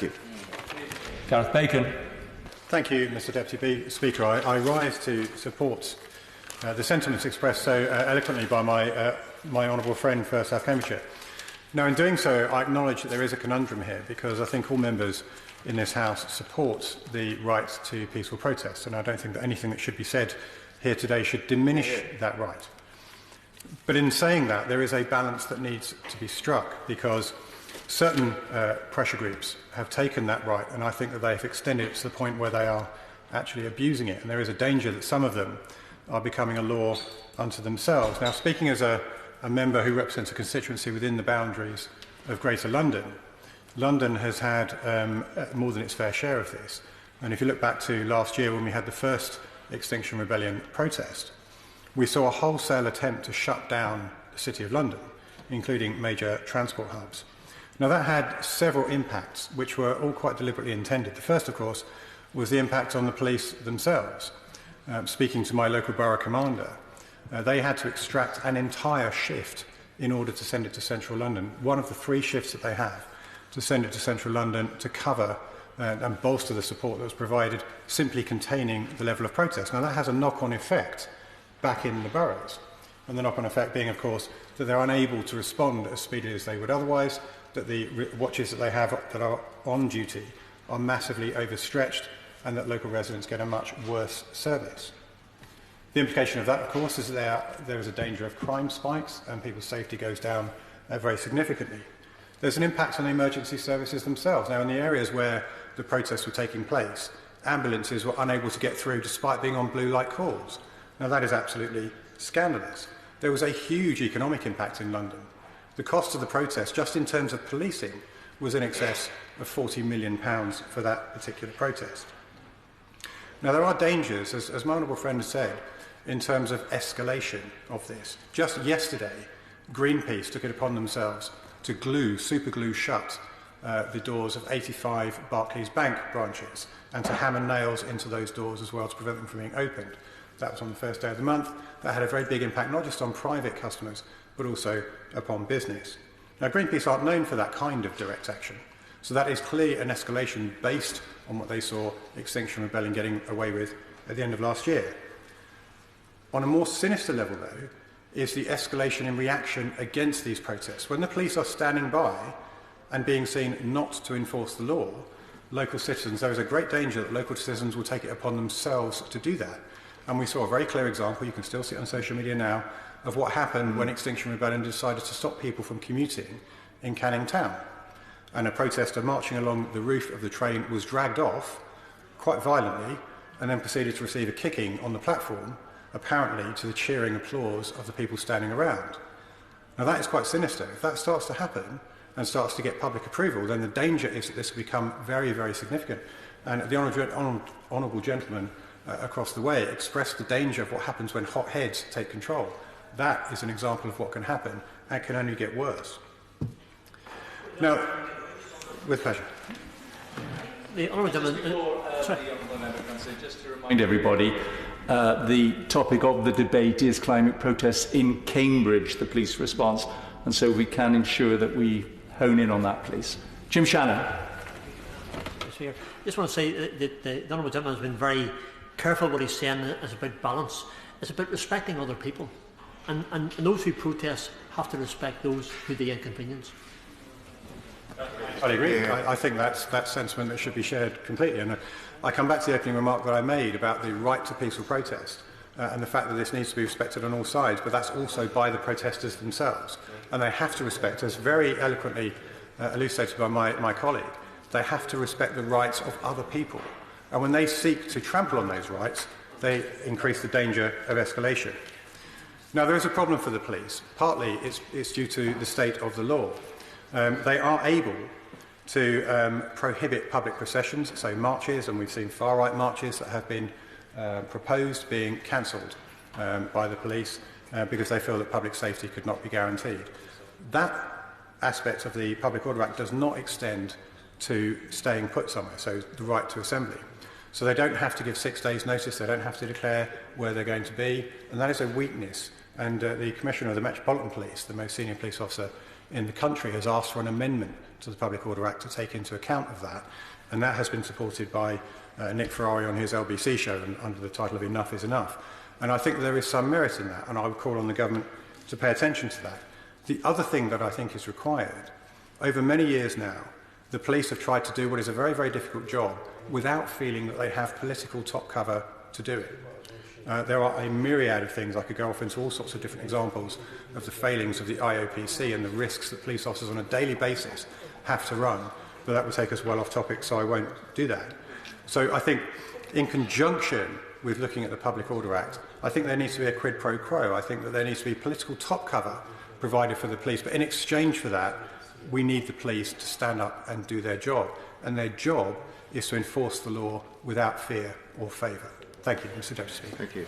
Thank you. Gareth Bacon. Thank you, Mr Deputy Speaker. I rise to support the sentiments expressed so eloquently by my honourable friend for South Cambridgeshire. Now, in doing so, I acknowledge that there is a conundrum here, because I think all members in this House support the right to peaceful protest, and I don't think that anything that should be said here today should diminish that right. But in saying that, there is a balance that needs to be struck, because certain pressure groups have taken that right, and I think that they have extended it to the point where they are actually abusing it, and there is a danger that some of them are becoming a law unto themselves. Now, speaking as a member who represents a constituency within the boundaries of Greater London, London has had more than its fair share of this. And if you look back to last year when we had the first Extinction Rebellion protest, we saw a wholesale attempt to shut down the City of London, including major transport hubs. Now, that had several impacts, which were all quite deliberately intended. The first, of course, was the impact on the police themselves. Speaking to my local borough commander, they had to extract an entire shift in order to send it to central London, one of the 3 shifts that they have, to send it to central London to cover and bolster the support that was provided, simply containing the level of protest. Now, that has a knock-on effect back in the boroughs, and the knock-on effect being, of course, that they're unable to respond as speedily as they would otherwise, that the watches that they have that are on duty are massively overstretched, and that local residents get a much worse service. The implication of that, of course, is that there is a danger of crime spikes and people's safety goes down very significantly. There's an impact on the emergency services themselves. Now, in the areas where the protests were taking place, ambulances were unable to get through despite being on blue light calls. Now, that is absolutely scandalous. There was a huge economic impact in London. The cost of the protest, just in terms of policing, was in excess of £40 million for that particular protest. Now, there are dangers, as my honourable friend has said, in terms of escalation of this. Just yesterday, Greenpeace took it upon themselves to superglue shut the doors of 85 Barclays Bank branches, and to hammer nails into those doors as well to prevent them from being opened. That was on the first day of the month. That had a very big impact, not just on private customers, but also upon business. Now, Greenpeace aren't known for that kind of direct action, so that is clearly an escalation based on what they saw Extinction Rebellion getting away with at the end of last year. On a more sinister level, though, is the escalation in reaction against these protests. When the police are standing by and being seen not to enforce the law, local citizens, there is a great danger that local citizens will take it upon themselves to do that. And we saw a very clear example, you can still see it on social media now, of what happened when Extinction Rebellion decided to stop people from commuting in Canning Town. And a protester marching along the roof of the train was dragged off quite violently and then proceeded to receive a kicking on the platform, apparently to the cheering applause of the people standing around. Now, that is quite sinister. If that starts to happen and starts to get public approval, then the danger is that this will become very, very significant. And the honourable gentleman across the way expressed the danger of what happens when hot heads take control. That is an example of what can happen, and can only get worse. Now, with pleasure. The honourable gentleman. Just to remind everybody, the topic of the debate is climate protests in Cambridge, the police response, and so we can ensure that we hone in on that, please. Jim Shannon. I just want to say that the honourable gentleman has been very careful what he's saying. It's about balance. It's about respecting other people, and those who protest have to respect those who they inconvenience. I agree. I think that's sentiment that should be shared completely. And I come back to the opening remark that I made about the right to peaceful protest and the fact that this needs to be respected on all sides, but that's also by the protesters themselves. And they have to respect, as very eloquently elucidated by my colleague, they have to respect the rights of other people. And when they seek to trample on those rights, they increase the danger of escalation. Now, there is a problem for the police. Partly it's due to the state of the law. They are able to prohibit public processions, so marches, and we've seen far-right marches that have been proposed being cancelled by the police because they feel that public safety could not be guaranteed. That aspect of the Public Order Act does not extend to staying put somewhere, so the right to assembly. So they don't have to give 6 days' notice, they don't have to declare where they're going to be, and that is a weakness. And the Commissioner of the Metropolitan Police, the most senior police officer in the country has asked for an amendment to the Public Order Act to take into account of that, and that has been supported by Nick Ferrari on his LBC show under the title of Enough is Enough. And I think there is some merit in that, and I would call on the government to pay attention to that. The other thing that I think is required, over many years now, the police have tried to do what is a very, very difficult job without feeling that they have political top cover to do it. There are a myriad of things. I could go off into all sorts of different examples of the failings of the IOPC and the risks that police officers on a daily basis have to run, but that would take us well off topic, so I won't do that. So I think in conjunction with looking at the Public Order Act, I think there needs to be a quid pro quo. I think that there needs to be political top cover provided for the police, but in exchange for that, we need the police to stand up and do their job, and their job is to enforce the law without fear or favour. Thank you, Mr Deputy Speaker. Thank you.